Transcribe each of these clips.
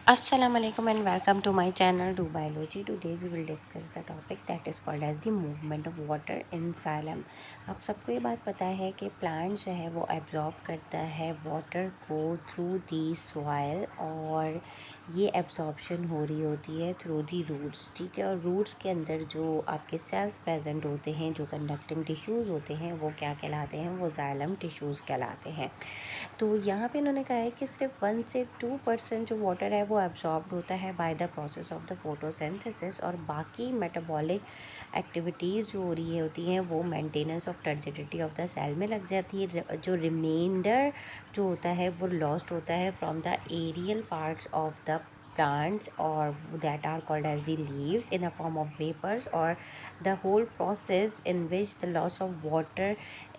Assalamualaikum and welcome to my channel Do Biology. Today we will discuss the topic that is called as the movement of water in xylem. आप सबको ये बात पता है कि plant जो है वो एब्जॉर्ब करता है वाटर को थ्रू दी सॉइल और ये एब्जॉर्प्शन हो रही होती है थ्रू दी रूट्स। ठीक है, और रूट्स के अंदर जो आपके सेल्स प्रेजेंट होते हैं, जो कंडक्टिंग टिश्यूज़ होते हैं, वो क्या कहलाते हैं? वो जाइलम टिश्यूज़ कहलाते हैं। तो यहाँ पे इन्होंने कहा है कि सिर्फ 1 से 2% जो वाटर है वो एब्जॉर्ब होता है by the process of the photosynthesis, और बाकी मेटाबॉलिक एक्टिविटीज़ जो हो रही होती हैं वो maintenance of turgidity of the cell में लग जाती है। जो रिमाइंडर जो होता है वो लॉस्ट होता है from the aerial parts of the plants or that are called as the leaves in a form of vapors, or the whole process in which the loss of water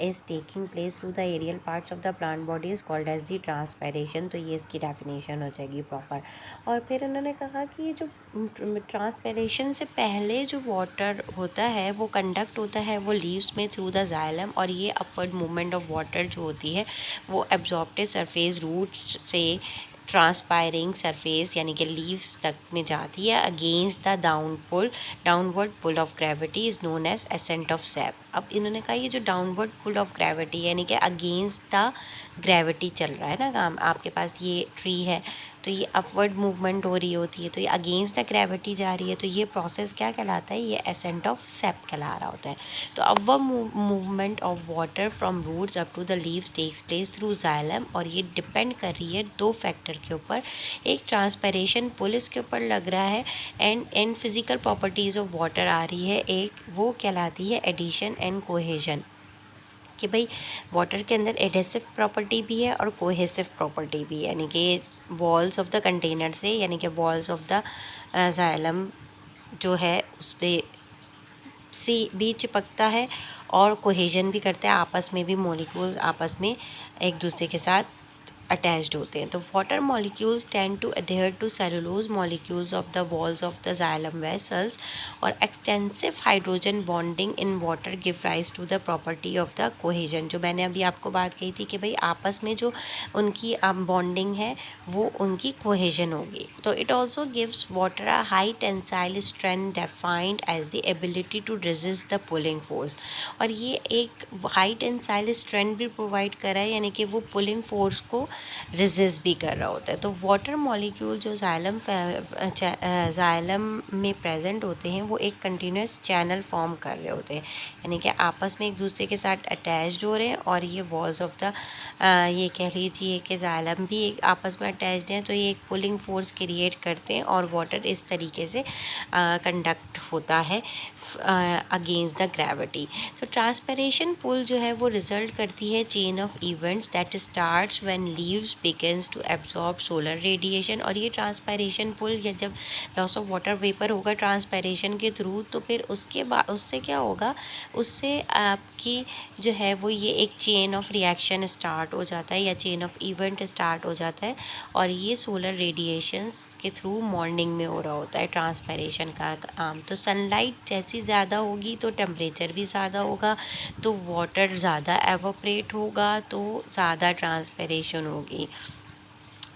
is taking place through the aerial parts of the plant body is called as the transpiration। तो ये इसकी definition हो जाएगी proper. और फिर उन्होंने कहा कि ये जो ट्रांसपेरेशन से पहले जो वाटर होता है वो कंडक्ट होता है वो लीव्स में थ्रू द जाइलम, और ये अपवर्ड मूवमेंट ऑफ वाटर जो होती है वो एब्जॉर्प्टेड सरफेस रूट्स से ट्रांसपायरिंग सरफेस यानी कि लीव्स तक में जाती है against the downward pull of gravity is known as ascent of sap. अब इन्होंने कहा ये जो डाउनवर्ड पुल ऑफ ग्रेविटी यानी कि अगेंस्ट द ग्रेविटी चल रहा है ना काम, आपके पास ये ट्री है तो ये अपवर्ड मूवमेंट हो रही होती है, तो ये अगेंस्ट द ग्रेविटी जा रही है, तो ये प्रोसेस क्या कहलाता है? ये एसेंट ऑफ सैप कहला रहा होता है। तो अब वह movement of water from roots up to the leaves takes place through xylem, और ये डिपेंड कर रही है दो फैक्टर के ऊपर। एक ट्रांसपेरेशन पुल इसके ऊपर लग रहा है and physical properties of water आ रही है, एक वो कहलाती है एडिशन एंड कोहेजन, कि भाई वाटर के अंदर एडेसिव प्रॉपर्टी भी है और कोहेसिव प्रॉपर्टी भी है, यानी कि वॉल्स ऑफ द कंटेनर से यानी कि वॉल्स ऑफ द जाइलम जो है उस पर से भी चिपकता है और कोहेजन भी करता है, आपस में भी मॉलिक्यूल्स आपस में एक दूसरे के साथ अटैच्ड होते हैं। तो water molecules tend to adhere to cellulose molecules of the walls of the xylem vessels, और extensive hydrogen bonding in water give rise to the property of the cohesion. जो मैंने अभी आपको बात कही थी कि भाई आपस में जो उनकी बॉन्डिंग है वो उनकी कोहेजन होगी। तो it also gives water a high tensile strength defined as the ability to resist the pulling force, और ये एक हाई टेंसाइल स्ट्रेंथ भी प्रोवाइड कर रहा है, यानी कि वो पुलिंग फोर्स को रेजिस्ट भी कर रहा होता है। तो वाटर मॉलिक्यूल जो जाइलम में प्रेजेंट होते हैं वो एक कंटिन्यूस चैनल फॉर्म कर रहे होते हैं, यानी कि आपस में एक दूसरे के साथ अटैच्ड हो रहे हैं, और ये वॉल्स ऑफ द ये कह लीजिए कि जाइलम भी एक आपस में अटैच्ड हैं, तो ये एक पुलिंग फोर्स क्रिएट करते हैं और वाटर इस तरीके से कंडक्ट होता है अगेंस्ट द ग्रेविटी। तो ट्रांसपेरेशन पुल जो है वो रिजल्ट करती है chain of events that starts when leaves begins to absorb solar radiation, और ये ट्रांसपेरेशन पुल या जब लॉस ऑफ वाटर वेपर होगा ट्रांसपेरेशन के थ्रू, तो फिर उसके बाद उससे क्या होगा, उससे आपकी जो है वो ये एक चेन ऑफ रिएक्शन स्टार्ट हो जाता है या चेन ऑफ इवेंट स्टार्ट हो जाता है, और ये सोलर रेडिएशंस के थ्रू मॉर्निंग में हो रहा होता है ट्रांसपेरेशन का काम। तो सनलाइट जैसी ज़्यादा होगी तो टेम्परेचर भी ज़्यादा होगा, तो वाटर ज़्यादा एवोपरेट होगा तो ज़्यादा ट्रांसपेरेशन होगी।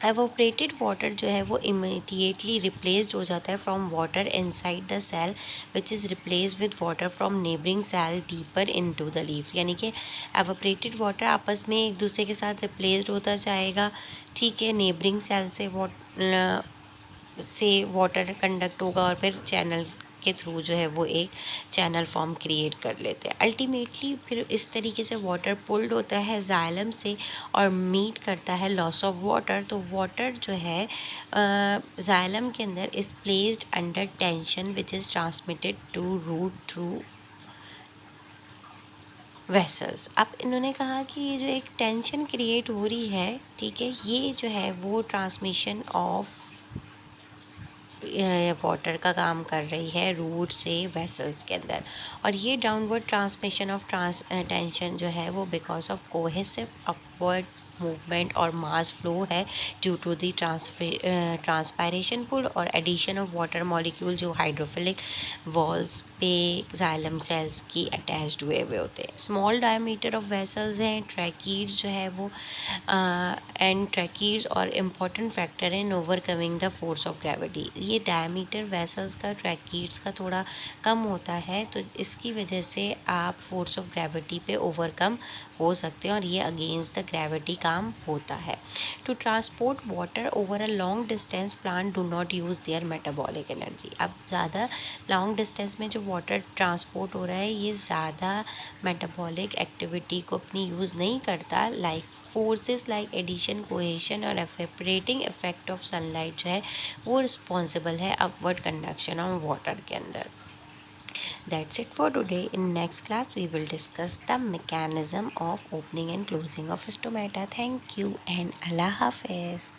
एवोपरेटेड वाटर जो है वो इमीडिएटली रिप्लेस्ड हो जाता है from water inside the cell which is replace with water from neighbouring cell deeper into the leaf, यानी कि एवोपरेटेड वाटर आपस में एक दूसरे के साथ रिप्लेस्ड होता जाएगा। ठीक है, नेबरिंग सेल से वाटर कंडक्ट होगा और फिर चैनल के थ्रू जो है वो एक चैनल फॉर्म क्रिएट कर लेते हैं। अल्टीमेटली फिर इस तरीके से वाटर पुल्ड होता है जाइलम से और मीट करता है लॉस ऑफ वाटर। तो वाटर जो है जाइलम के अंदर is placed under tension which is transmitted to root through vessels. अब इन्होंने कहा कि ये जो एक टेंशन क्रिएट हो रही है, ठीक है, ये जो है वो ट्रांसमिशन ऑफ वाटर का काम कर रही है रूट से वेसल्स के अंदर, और ये डाउनवर्ड ट्रांसमिशन ऑफ टेंशन जो है वो because of cohesive upward movement और मास फ्लो है ड्यू टू दी ट्रांसपायरेशन पुल और एडिशन ऑफ वाटर मॉलिक्यूल जो हाइड्रोफिलिक वॉल्स पे जाइलम सेल्स की अटैच्ड हुए होते हैं। स्मॉल डायमीटर ऑफ वेसल्स हैं ट्रैकीड्स जो है वो एंड ट्रैकीड्स और important factor in overcoming the force of gravity. ये डायमीटर वेसल्स का ट्रैकीड्स का थोड़ा कम होता है तो इसकी वजह से आप फोर्स ऑफ ग्रेविटी पे ओवरकम हो सकते हैं और ये अगेंस्ट द ग्रेविटी काम होता है। To transport water over a long distance plant do not use their metabolic energy. अब ज़्यादा लॉन्ग डिस्टेंस में जो वाटर ट्रांसपोर्ट हो रहा है ये ज़्यादा मेटाबॉलिक एक्टिविटी को अपनी यूज़ नहीं करता। Like forces like adhesion cohesion और एवेपोरेटिंग इफेक्ट ऑफ सनलाइट जो है वो रिस्पॉन्सिबल है अपवर्ड कंडक्शन ऑफ वाटर के अंदर। That's it for today. In next class, we will discuss the mechanism of opening and closing of stomata. Thank you and Allah Hafiz.